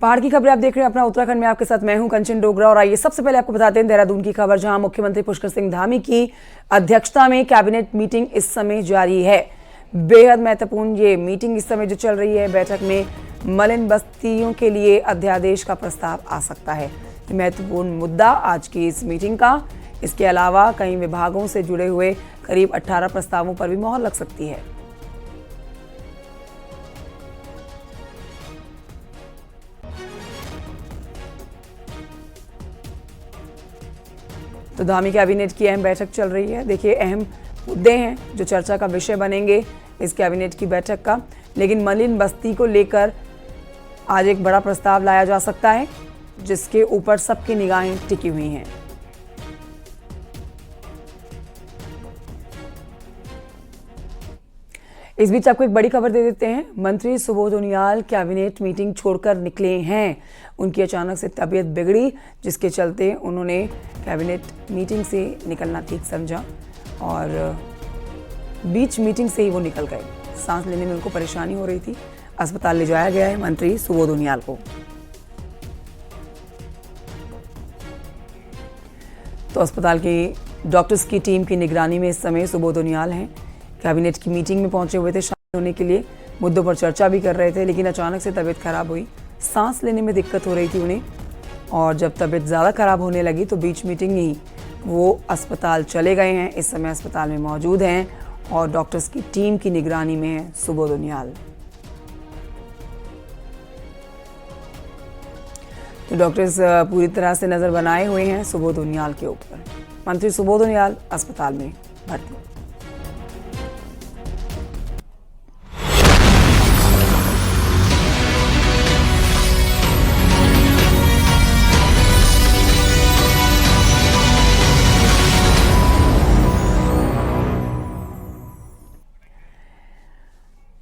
पहाड़ की खबरें आप देख रहे हैं अपना उत्तराखंड में, आपके साथ मैं हूं कंचन डोगरा। और आइए सबसे पहले आपको बताते हैं देहरादून की खबर, जहां मुख्यमंत्री पुष्कर सिंह धामी की अध्यक्षता में कैबिनेट मीटिंग इस समय जारी है। बेहद महत्वपूर्ण ये मीटिंग इस समय जो चल रही है। बैठक में मलिन बस्तियों के लिए अध्यादेश का प्रस्ताव आ सकता है। महत्वपूर्ण मुद्दा आज की इस मीटिंग का। इसके अलावा कई विभागों से जुड़े हुए करीब 18 प्रस्तावों पर भी मोहर लग सकती है। तो धामी कैबिनेट की अहम बैठक चल रही है। देखिए, अहम मुद्दे हैं जो चर्चा का विषय बनेंगे इस कैबिनेट की बैठक का। लेकिन मलिन बस्ती को लेकर आज एक बड़ा प्रस्ताव लाया जा सकता है, जिसके ऊपर सबकी निगाहें टिकी हुई हैं। इस बीच आपको एक बड़ी खबर दे देते हैं। मंत्री सुबोध उनियाल कैबिनेट मीटिंग छोड़कर निकले हैं। उनकी अचानक से तबीयत बिगड़ी, जिसके चलते उन्होंने कैबिनेट मीटिंग से निकलना ठीक समझा और बीच मीटिंग से ही वो निकल गए। सांस लेने में उनको परेशानी हो रही थी। अस्पताल ले जाया गया है मंत्री सुबोध उनियाल को। तो अस्पताल की डॉक्टर्स की टीम की निगरानी में इस समय सुबोध उनियाल हैं। कैबिनेट की मीटिंग में पहुंचे हुए थे शामिल होने के लिए, मुद्दों पर चर्चा भी कर रहे थे, लेकिन अचानक से तबीयत खराब हुई। सांस लेने में दिक्कत हो रही थी उन्हें, और जब तबीयत ज़्यादा खराब होने लगी तो बीच मीटिंग ही वो अस्पताल चले गए हैं। इस समय अस्पताल में मौजूद हैं और डॉक्टर्स की टीम की निगरानी में है सुबोध उनियाल। तो डॉक्टर्स पूरी तरह से नज़र बनाए हुए हैं सुबोध उनियाल के ऊपर। मंत्री सुबोध उनियाल अस्पताल में भर्ती।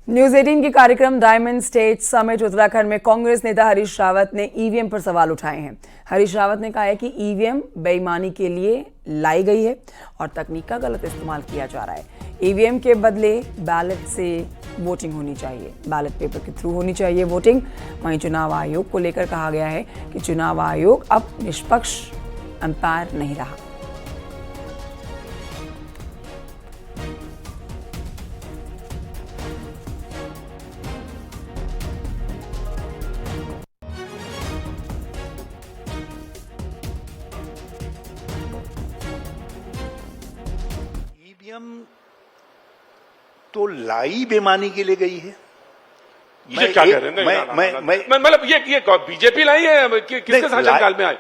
न्यूज 18 के कार्यक्रम डायमंड स्टेट समिट उत्तराखंड में कांग्रेस नेता हरीश रावत ने ईवीएम पर सवाल उठाए हैं। हरीश रावत ने कहा है कि ईवीएम बेईमानी के लिए लाई गई है और तकनीक का गलत इस्तेमाल किया जा रहा है। ईवीएम के बदले बैलेट से वोटिंग होनी चाहिए, बैलेट पेपर के थ्रू होनी चाहिए वोटिंग। वहीं चुनाव आयोग को लेकर कहा गया है कि चुनाव आयोग अब निष्पक्ष अंपायर नहीं रहा। तो लाई बेमानी के लिए गई है। ये क्या कह रहे हैं? मतलब ये बीजेपी लाई है? किसके शासनकाल में आई?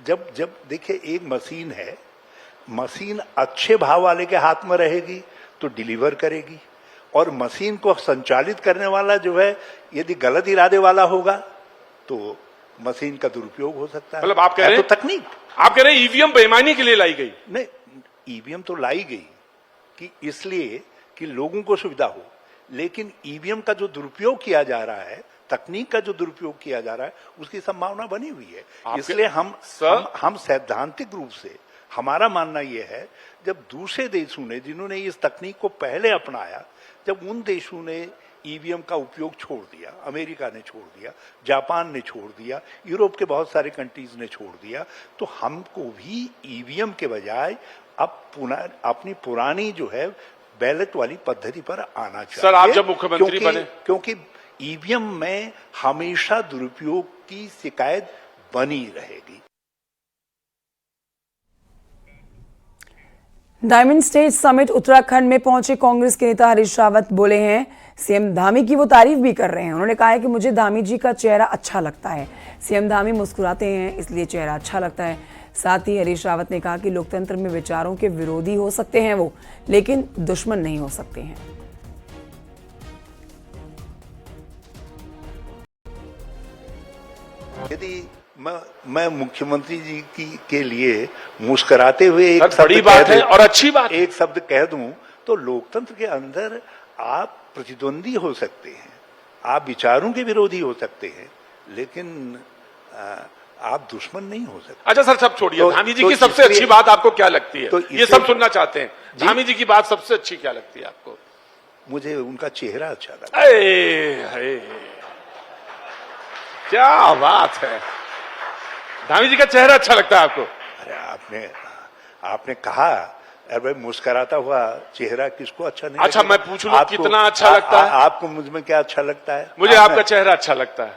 जब देखिए, एक मशीन है, मशीन अच्छे भाव वाले के हाथ में रहेगी तो डिलीवर करेगी, और मशीन को संचालित करने वाला जो है, यदि गलत इरादे वाला होगा तो मशीन का दुरुपयोग हो सकता है। मतलब आप कह रहे हैं तो तकनीक, आप कह रहे हैं ईवीएम बेईमानी के लिए लाई गई? नहीं, ईवीएम तो लाई गई कि इसलिए कि लोगों को सुविधा हो, लेकिन ईवीएम का जो दुरुपयोग किया जा रहा है, तकनीक का जो दुरुपयोग किया जा रहा है, उसकी संभावना बनी हुई है। इसलिए हम सैद्धांतिक रूप से हमारा मानना यह है, जब दूसरे देशों ने, जिन्होंने इस तकनीक को पहले अपनाया, जब उन देशों ने ईवीएम का उपयोग छोड़ दिया, अमेरिका ने छोड़ दिया, जापान ने छोड़ दिया, यूरोप के बहुत सारे कंट्रीज ने छोड़ दिया, तो हमको भी ईवीएम के बजाय अब अपनी पुरानी जो है बैलेट वाली पद्धति पर आना चाहिए। सर, आप जब मुख्यमंत्री बने, क्योंकि ईवीएम में हमेशा दुरुपयोग की शिकायत बनी रहेगी। डायमंड स्टेट समिट उत्तराखंड में पहुंचे कांग्रेस के नेता हरीश रावत बोले हैं, सीएम धामी की वो तारीफ भी कर रहे हैं। उन्होंने कहा है कि मुझे धामी जी का चेहरा अच्छा लगता है। सीएम धामी मुस्कुराते हैं, इसलिए चेहरा अच्छा लगता है। साथ ही हरीश रावत ने कहा कि लोकतंत्र में विचारों के विरोधी हो सकते हैं वो, लेकिन दुश्मन नहीं हो सकते हैं। यदि मैं मुख्यमंत्री जी के लिए मुस्कुराते हुए एक बड़ी बात है और अच्छी बात, एक शब्द कह दूं, तो लोकतंत्र के अंदर आप प्रतिद्वंदी हो सकते हैं, आप विचारों के विरोधी हो सकते हैं, लेकिन आप दुश्मन नहीं हो सकते। अच्छा सर, सब छोड़िए। धामी जी की सबसे अच्छी बात आपको क्या लगती है? तो ये सब सुनना चाहते हैं। धामी जी की बात सबसे अच्छी क्या लगती है आपको? मुझे उनका चेहरा अच्छा लगता है। क्या बात है, धामी जी का चेहरा अच्छा लगता है आपको? अरे आपने कहा, अरे भाई मुस्कुराता हुआ चेहरा किसको अच्छा नहीं अच्छा, लगता? मैं पूछ लूं कितना अच्छा लगता है? आपको मुझ में क्या अच्छा लगता है? मुझे आपका चेहरा अच्छा लगता है।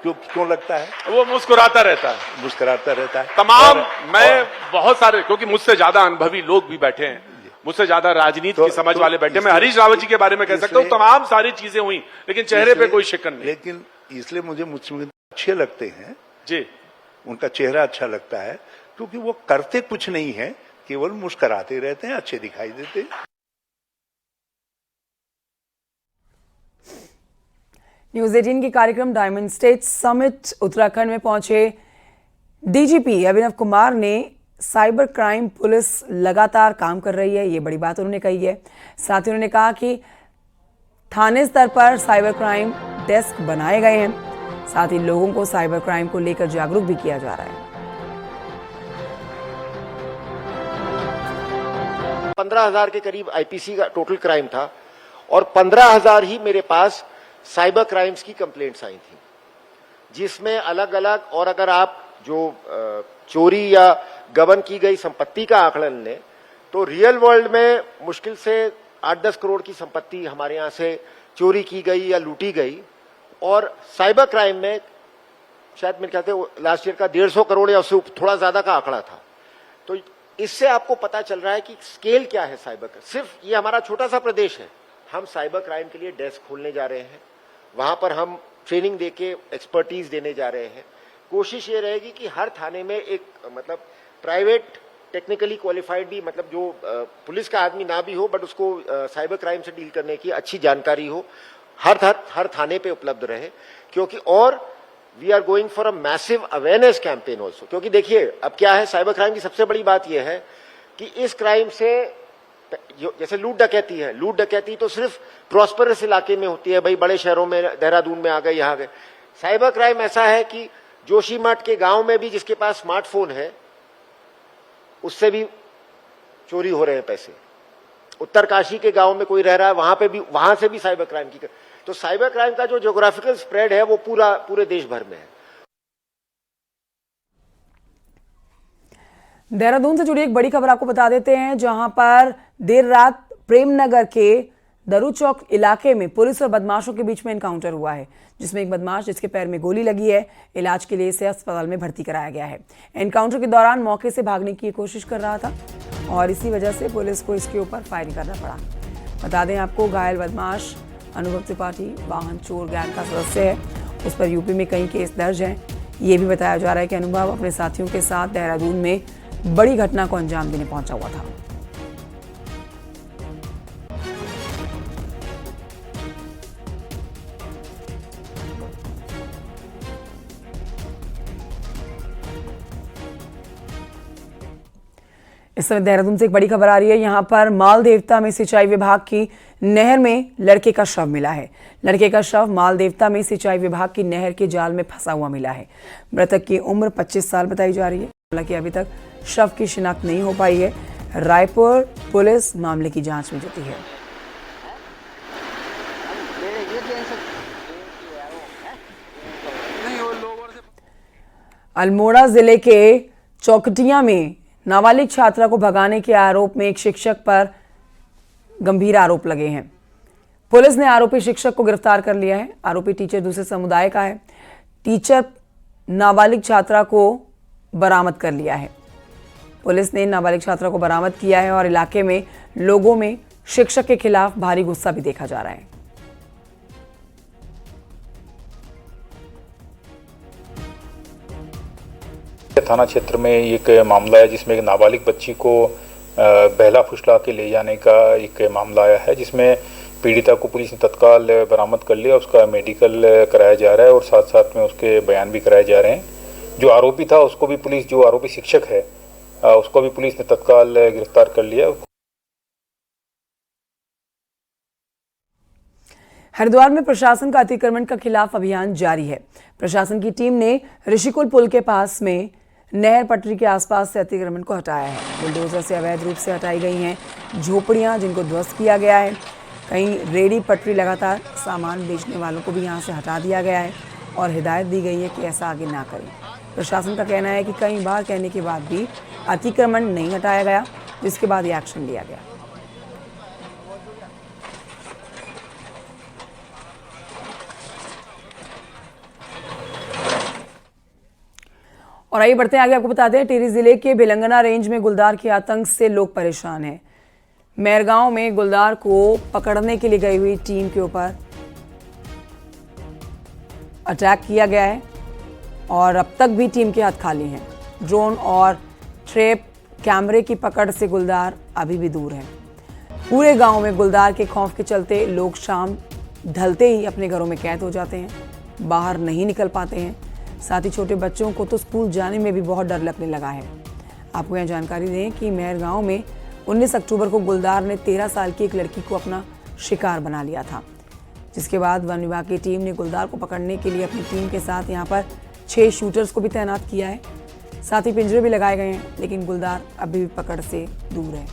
क्यों लगता है? वो मुस्कुराता रहता है, मुस्कुराता रहता है। तमाम मैं बहुत सारे, क्योंकि मुझसे ज्यादा अनुभवी लोग भी बैठे हैं, मुझसे ज्यादा राजनीति की समझ वाले बैठे। मैं हरीश रावत जी के बारे में कह सकता हूँ, तमाम सारी चीजें हुई, लेकिन चेहरे पे कोई शिकन नहीं। लेकिन इसलिए मुझे मुख्यमंत्री अच्छे लगते हैं जी, उनका चेहरा अच्छा लगता है, क्योंकि वो करते कुछ नहीं है, केवल मुस्कुराते रहते हैं, अच्छे दिखाई देते हैं। न्यूज 18 के कार्यक्रम डायमंड स्टेट समिट उत्तराखंड में पहुंचे डीजीपी अभिनव कुमार ने साइबर क्राइम पुलिस लगातार काम कर रही है, ये बड़ी बात उन्होंने कही है। साथ ही उन्होंने कहा कि थाने स्तर पर साइबर क्राइम डेस्क बनाए गए हैं, साथ ही लोगों को साइबर क्राइम को लेकर जागरूक भी किया जा रहा है। 15,000 के करीब आईपीसी का टोटल क्राइम था और 15,000 ही मेरे पास साइबर क्राइम्स की कंप्लेंट्स आई थी, जिसमें अलग अलग, और अगर आप जो चोरी या गबन की गई संपत्ति का आकलन लें तो रियल वर्ल्ड में मुश्किल से 8-10 करोड़ की संपत्ति हमारे यहां से चोरी की गई या लूटी गई, और साइबर क्राइम में शायद मेरे ख्याल से लास्ट ईयर का 150 करोड़ या उससे थोड़ा ज्यादा का आंकड़ा था। तो इससे आपको पता चल रहा है कि स्केल क्या है साइबर का। सिर्फ ये हमारा छोटा सा प्रदेश है, हम साइबर क्राइम के लिए डेस्क खोलने जा रहे हैं, वहां पर हम ट्रेनिंग देके एक्सपर्टीज देने जा रहे हैं। कोशिश ये रहेगी कि हर थाने में एक मतलब प्राइवेट टेक्निकली क्वालिफाइड भी, मतलब जो पुलिस का आदमी ना भी हो बट उसको साइबर क्राइम से डील करने की अच्छी जानकारी हो, हर थाने पे उपलब्ध रहे। क्योंकि और we are going for a massive awareness campaign also, क्योंकि देखिए अब क्या है, साइबर क्राइम की सबसे बड़ी बात यह है कि इस क्राइम से, जैसे लूट डकैती है, लूट डकैती तो सिर्फ प्रॉस्परस इलाके में होती है, भाई बड़े शहरों में, देहरादून में आ गए, यहाँ गए। साइबर क्राइम ऐसा है कि जोशीमठ के गांव में भी जिसके पास स्मार्टफोन है उससे भी चोरी हो रहे हैं पैसे, उत्तरकाशी के गांव में कोई रह रहा है वहां से भी साइबर क्राइम की। तो साइबर क्राइम का जो ज्योग्राफिकल स्प्रेड है वो पूरे देश भर में है। देहरादून से जुड़ी एक बड़ी खबर आपको बता देते हैं, जहां पर देर रात प्रेमनगर के दरू चौक इलाके में पुलिस और बदमाशों के बीच में एनकाउंटर हुआ है, जिसमें एक बदमाश जिसके पैर में गोली लगी है, इलाज के लिए इसे अस्पताल में भर्ती कराया गया है। एनकाउंटर के दौरान मौके से भागने की कोशिश कर रहा था और इसी वजह से पुलिस को इसके ऊपर फायरिंग करना पड़ा। बता दें आपको, घायल बदमाश अनुभव त्रिपाठी वाहन चोर गैंग का सदस्य है, उस पर यूपी में कई केस दर्ज हैं। ये भी बताया जा रहा है कि अनुभव अपने साथियों के साथ देहरादून में बड़ी घटना को अंजाम देने पहुंचा हुआ था। इस समय देहरादून से एक बड़ी खबर आ रही है। यहां पर माल देवता में सिंचाई विभाग की नहर में लड़के का शव मिला है। लड़के का शव माल देवता में सिंचाई विभाग की नहर के जाल में फंसा हुआ मिला है। मृतक की उम्र 25 साल बताई जा रही है। हालांकि अभी तक शव की शिनाख्त नहीं हो पाई है। रायपुर पुलिस मामले की जांच में जुटी है। अल्मोड़ा जिले के चौकटिया में नाबालिग छात्रा को भगाने के आरोप में एक शिक्षक पर गंभीर आरोप लगे हैं। पुलिस ने आरोपी शिक्षक को गिरफ्तार कर लिया है। आरोपी टीचर दूसरे समुदाय का है। टीचर नाबालिग छात्रा को बरामद कर लिया है। पुलिस ने नाबालिग छात्रा को बरामद किया है और इलाके में लोगों में शिक्षक के खिलाफ भारी गुस्सा भी देखा जा रहा है। थाना क्षेत्र में एक मामला है जिसमें एक नाबालिग बच्ची को बहला फुसला के ले जाने का एक मामला आया है, जिसमें पीड़िता को पुलिस ने तत्काल बरामद कर लिया। उसका मेडिकल कराया जा रहा है और साथ साथ में उसके बयान भी कराए जा रहे हैं। जो आरोपी था उसको भी पुलिस, जो आरोपी शिक्षक है उसको भी पुलिस ने तत्काल गिरफ्तार कर लिया। हरिद्वार में प्रशासन का अतिक्रमण के खिलाफ अभियान जारी है। प्रशासन की टीम ने ऋषिकुल पुल के पास में नहर पटरी के आसपास से अतिक्रमण को हटाया है। बुलडोजर से अवैध रूप से हटाई गई हैं झोपड़ियां, जिनको ध्वस्त किया गया है। कहीं रेडी पटरी लगातार सामान बेचने वालों को भी यहां से हटा दिया गया है। और हिदायत दी गई है कि ऐसा आगे ना करें। प्रशासन का कहना है कि कई बार कहने के बाद भी अतिक्रमण नहीं हटाया गया, जिसके बाद ये एक्शन लिया गया। और आइए बढ़ते हैं आगे, आपको बताते हैं टिहरी जिले के भिलंगना रेंज में गुलदार के आतंक से लोग परेशान हैं। मेरगांव में गुलदार को पकड़ने के लिए गई हुई टीम के ऊपर अटैक किया गया है और अब तक भी टीम के हाथ खाली हैं। ड्रोन और ट्रैप कैमरे की पकड़ से गुलदार अभी भी दूर है। पूरे गांव में गुलदार के खौफ के चलते लोग शाम ढलते ही अपने घरों में कैद हो जाते हैं, बाहर नहीं निकल पाते हैं। साथ ही छोटे बच्चों को तो स्कूल जाने में भी बहुत डर लगने लगा है। आपको यह जानकारी दें कि मेहर गांव में 19 अक्टूबर को गुलदार ने 13 साल की एक लड़की को अपना शिकार बना लिया था, जिसके बाद वन विभाग की टीम ने गुलदार को पकड़ने के लिए अपनी टीम के साथ यहां पर 6 शूटर्स को भी तैनात किया है। साथ ही पिंजरे भी लगाए गए हैं, लेकिन गुलदार अभी भी पकड़ से दूर है।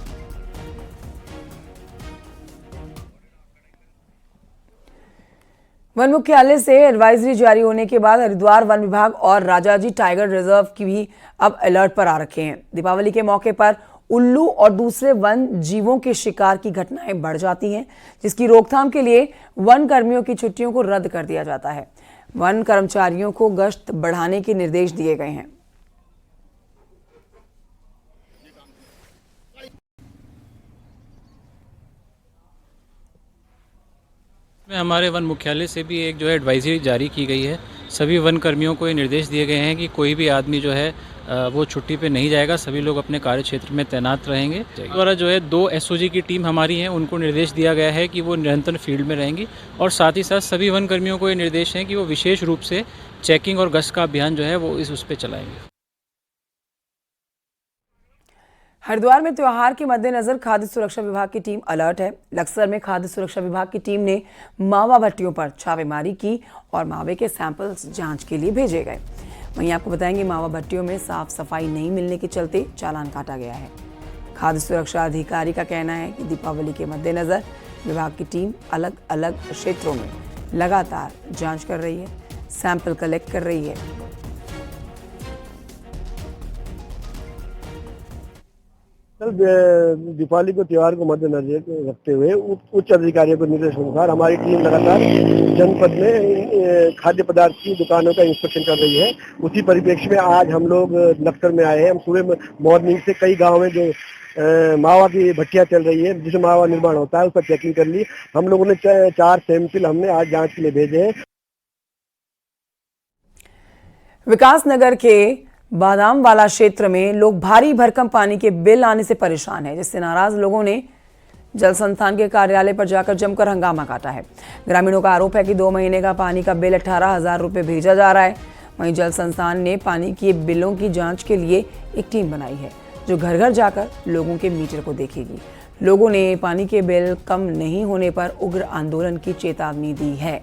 वन मुख्यालय से एडवाइजरी जारी होने के बाद हरिद्वार वन विभाग और राजाजी टाइगर रिजर्व की भी अब अलर्ट पर आ रखे हैं। दीपावली के मौके पर उल्लू और दूसरे वन जीवों के शिकार की घटनाएं बढ़ जाती हैं, जिसकी रोकथाम के लिए वन कर्मियों की छुट्टियों को रद्द कर दिया जाता है। वन कर्मचारियों को गश्त बढ़ाने के निर्देश दिए गए हैं। हमारे वन मुख्यालय से भी एक जो है एडवाइजरी जारी की गई है। सभी वन कर्मियों को ये निर्देश दिए गए हैं कि कोई भी आदमी जो है वो छुट्टी पे नहीं जाएगा, सभी लोग अपने कार्य क्षेत्र में तैनात रहेंगे। द्वारा जो है 2 एसओजी की टीम हमारी है, उनको निर्देश दिया गया है कि वो निरंतर फील्ड में रहेंगी और साथ ही साथ सभी वन कर्मियों को ये निर्देश है कि वो विशेष रूप से चेकिंग और गश्त का अभियान जो है वो उस पर चलाएंगे। हरिद्वार में त्योहार के मद्देनजर खाद्य सुरक्षा विभाग की टीम अलर्ट है। लक्सर में खाद्य सुरक्षा विभाग की टीम ने मावा भट्टियों पर छापेमारी की और मावे के सैंपल्स जांच के लिए भेजे गए। वहीं आपको बताएंगे मावा भट्टियों में साफ सफाई नहीं मिलने के चलते चालान काटा गया है। खाद्य सुरक्षा अधिकारी का कहना है कि दीपावली के मद्देनजर विभाग की टीम अलग अलग क्षेत्रों में लगातार जाँच कर रही है, सैंपल कलेक्ट कर रही है। दीपावली को त्योहार को मद्देनजर रखते हुए उच्च अधिकारियों के निर्देश अनुसार हमारी टीम लगातार जनपद में खाद्य पदार्थ की दुकानों का इंस्पेक्शन कर रही है। उसी परिप्रेक्ष्य में आज हम लोग लक्सर में आए हैं। हम सुबह मॉर्निंग से कई गाँव में जो मावा की भट्टियां चल रही है, जिसमें मावा निर्माण होता है, उस पर चेकिंग कर ली। हम लोगों ने 4 सैंपल हमने आज जाँच के लिए भेजे हैं। विकास नगर के बादाम वाला क्षेत्र में लोग भारी भरकम पानी के बिल आने से परेशान हैं, जिससे नाराज लोगों ने जल संस्थान के कार्यालय पर जाकर जमकर हंगामा काटा है। ग्रामीणों का आरोप है कि 2 महीने का पानी का बिल 18,000 रुपये भेजा जा रहा है। वहीं जल संस्थान ने पानी के बिलों की जांच के लिए एक टीम बनाई है, जो घर घर जाकर लोगों के मीटर को देखेगी। लोगों ने पानी के बिल कम नहीं होने पर उग्र आंदोलन की चेतावनी दी है।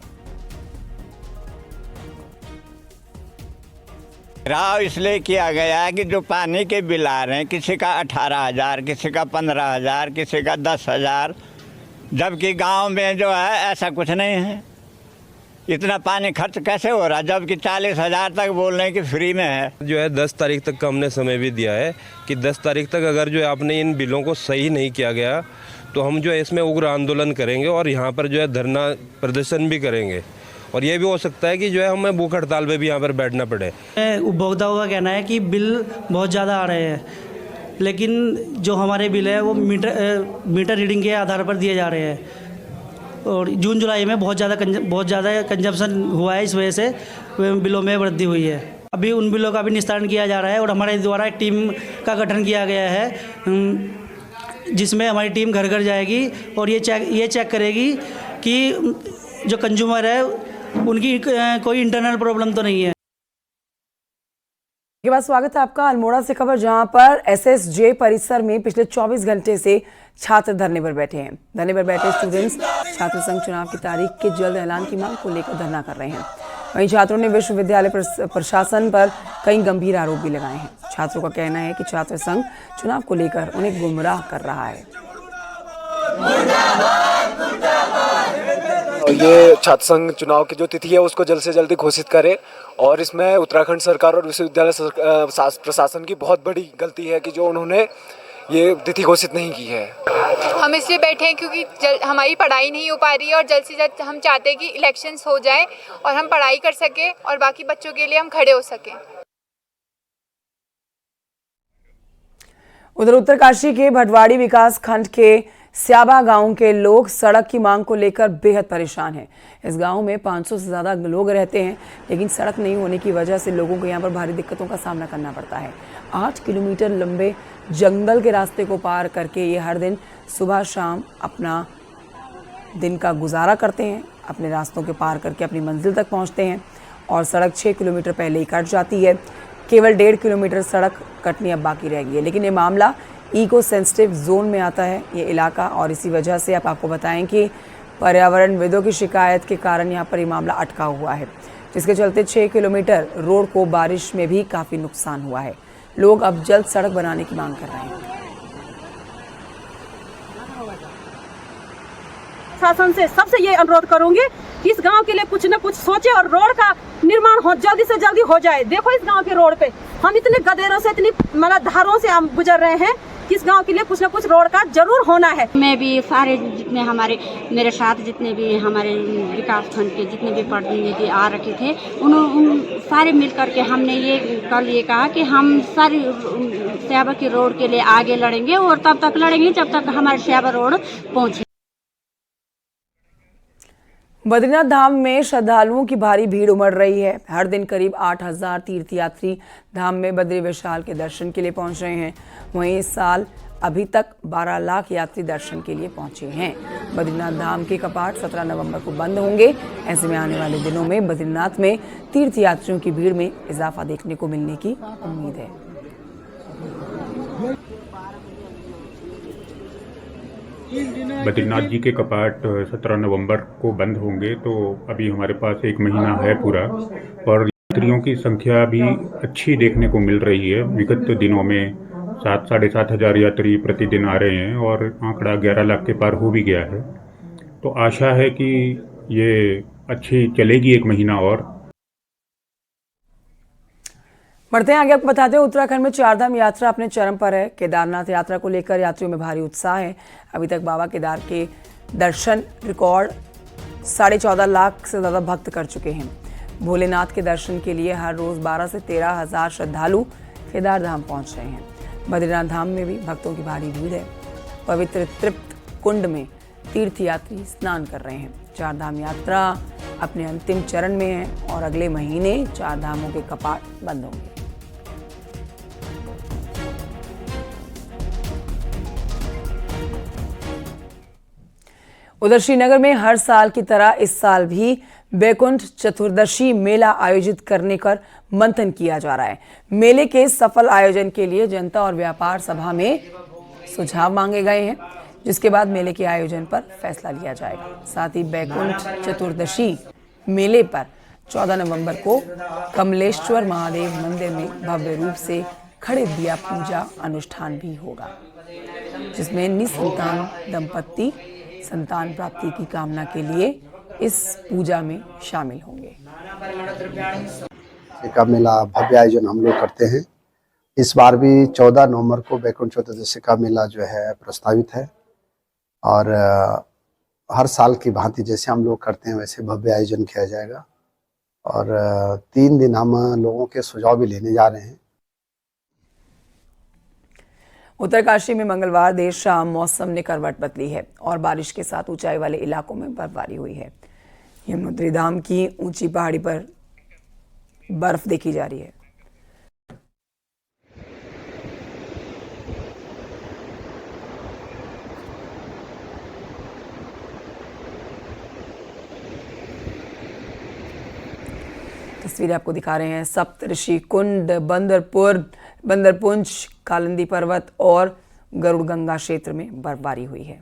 घिराव इसलिए किया गया है कि जो पानी के बिल आ रहे हैं, किसी का 18,000, किसी का 15,000, किसी का 10,000, जबकि गांव में जो है ऐसा कुछ नहीं है। इतना पानी खर्च कैसे हो रहा है, जबकि 40,000 तक बोल रहे हैं कि फ्री में है। जो है 10 तारीख तक का हमने समय भी दिया है कि 10 तारीख तक अगर जो है आपने इन बिलों को सही नहीं किया गया तो हम जो है इसमें उग्र आंदोलन करेंगे और यहाँ पर जो है धरना प्रदर्शन भी करेंगे। और ये भी हो सकता है कि जो है हमें भूख हड़ताल पे भी यहाँ पर बैठना पड़े। उपभोक्ताओं का कहना है कि बिल बहुत ज़्यादा आ रहे हैं, लेकिन जो हमारे बिल है वो मीटर रीडिंग के आधार पर दिए जा रहे हैं और जून जुलाई में बहुत ज़्यादा कंजप्शन हुआ है, इस वजह से बिलों में वृद्धि हुई है। अभी उन बिलों का भी निस्तारण किया जा रहा है और हमारे द्वारा एक टीम का गठन किया गया है, जिसमें हमारी टीम घर घर जाएगी और ये चेक करेगी कि जो कंज्यूमर है उनकी कोई इंटरनल प्रॉब्लम तो नहीं है। के बाद स्वागत है आपका अल्मोड़ा से खबर, जहां पर एसएसजे परिसर में पिछले 24 घंटे से छात्र धरने पर बैठे हैं। धरने पर बैठे स्टूडेंट्स छात्र संघ चुनाव की तारीख के जल्द ऐलान की मांग को लेकर धरना कर रहे हैं। वहीं छात्रों ने विश्वविद्यालय प्रशासन पर कई गंभीर आरोप भी लगाए हैं। छात्रों का कहना है कि छात्र संघ चुनाव को लेकर उन्हें गुमराह कर रहा है। ये छात्र संघ चुनाव की जो तिथि है उसको जल्द से जल्द घोषित करे। और इसमें उत्तराखंड सरकार और विश्वविद्यालय प्रशासन की बहुत बड़ी गलती है कि जो उन्होंने ये तिथि घोषित नहीं की है। हम इसलिए बैठे हैं क्योंकि हमारी पढ़ाई नहीं हो पा रही है और जल्द से जल्द हम चाहते हैं कि इलेक्शंस हो जाए और हम पढ़ाई कर सकें और बाकी बच्चों के लिए हम खड़े हो सकें। उधर उत्तरकाशी के भटवाड़ी विकास खंड के स्याबा गांव के लोग सड़क की मांग को लेकर बेहद परेशान हैं। इस गांव में 500 से ज़्यादा लोग रहते हैं, लेकिन सड़क नहीं होने की वजह से लोगों को यहां पर भारी दिक्कतों का सामना करना पड़ता है। 8 किलोमीटर लंबे जंगल के रास्ते को पार करके ये हर दिन सुबह शाम अपना दिन का गुजारा करते हैं, अपने रास्तों के पार करके अपनी मंजिल तक पहुँचते हैं और सड़क 6 किलोमीटर पहले ही कट जाती है। केवल 1.5 किलोमीटर सड़क कटनी अब बाकी रह गई है, लेकिन ये मामला इको सेंसिटिव जोन में आता है ये इलाका, और इसी वजह से अब आपको बताएं कि पर्यावरणविदों की शिकायत के कारण यहाँ पर ये मामला अटका हुआ है, जिसके चलते 6 किलोमीटर रोड को बारिश में भी काफ़ी नुकसान हुआ है। लोग अब जल्द सड़क बनाने की मांग कर रहे हैं। शासन से सबसे ये अनुरोध करूंगी कि इस गांव के लिए कुछ न कुछ सोचे और रोड का निर्माण हो जल्दी से जल्दी हो जाए। देखो इस गांव के रोड पे हम इतने गदेरों से इतनी मतलब धारों से हम गुजर रहे हैं कि इस गांव के लिए कुछ न कुछ रोड का जरूर होना है। मैं भी सारे जितने मेरे साथ जितने भी हमारे विकास खंड के जितने भी प्रतिनिधि आ रखे थे उन सारे मिल करके हमने ये कल ये कहा कि हम सारी स्याबा की रोड के लिए आगे लड़ेंगे और तब तक लड़ेंगे जब तक हमारे स्याबा रोड पहुँचे। बद्रीनाथ धाम में श्रद्धालुओं की भारी भीड़ उमड़ रही है। हर दिन करीब 8000 तीर्थयात्री धाम में बद्री विशाल के दर्शन के लिए पहुंच रहे हैं। वहीं इस साल अभी तक 12 लाख यात्री दर्शन के लिए पहुंचे हैं। बद्रीनाथ धाम के कपाट 17 नवंबर को बंद होंगे। ऐसे में आने वाले दिनों में बद्रीनाथ में तीर्थयात्रियों की भीड़ में इजाफा देखने को मिलने की उम्मीद है। बद्रीनाथ जी के कपाट 17 नवंबर को बंद होंगे, तो अभी हमारे पास 1 महीना है पूरा, और यात्रियों की संख्या भी अच्छी देखने को मिल रही है। विगत दिनों में 7-7.5 हज़ार यात्री प्रतिदिन आ रहे हैं और आंकड़ा 11 लाख के पार हो भी गया है। तो आशा है कि ये अच्छी चलेगी 1 महीना और। बढ़ते हैं आगे, आपको बताते हैं उत्तराखंड में चारधाम यात्रा अपने चरम पर है। केदारनाथ यात्रा को लेकर यात्रियों में भारी उत्साह है। अभी तक बाबा केदार के दर्शन रिकॉर्ड 14.5 लाख से ज़्यादा भक्त कर चुके हैं। भोलेनाथ के दर्शन के लिए हर रोज़ 12 से 13 हज़ार श्रद्धालु केदार धाम पहुँच रहे हैं। बद्रीनाथ धाम में भी भक्तों की भारी भीड़ है। पवित्र तृप्त कुंड में तीर्थयात्री स्नान कर रहे हैं। चारधाम यात्रा अपने अंतिम चरण में है और अगले महीने चार धामों के कपाट बंद होंगे। उधर श्रीनगर में हर साल की तरह इस साल भी बैकुंठ चतुर्दशी मेला आयोजित करने पर मंथन किया जा रहा है। मेले के सफल आयोजन के लिए जनता और व्यापार सभा में सुझाव मांगे गए हैं, जिसके बाद मेले के आयोजन पर फैसला लिया जाएगा। साथ ही बैकुंठ चतुर्दशी मेले पर 14 नवंबर को कमलेश्वर महादेव मंदिर में भव्य रूप से खड़े दिया पूजा अनुष्ठान भी होगा, जिसमें निसंतान दंपत्ति संतान प्राप्ति की कामना के लिए इस पूजा में शामिल होंगे। का मेला भव्य आयोजन हम लोग करते हैं। इस बार भी 14 नवंबर को बैकुंठ चतुर्दशी का मेला जो है प्रस्तावित है, और हर साल की भांति जैसे हम लोग करते हैं वैसे भव्य आयोजन किया जाएगा। और 3 दिन हम लोगों के सुझाव भी लेने जा रहे हैं। उत्तरकाशी में मंगलवार देर शाम मौसम ने करवट बदली है और बारिश के साथ ऊंचाई वाले इलाकों में बर्फबारी हुई है। यमुनोत्री धाम की ऊंची पहाड़ी पर बर्फ देखी जा रही है। तस्वीरें आपको दिखा रहे हैं। सप्तऋषि कुंड, बंदरपुंज, कालिंदी पर्वत और गरुड़ गंगा क्षेत्र में बर्फबारी हुई है।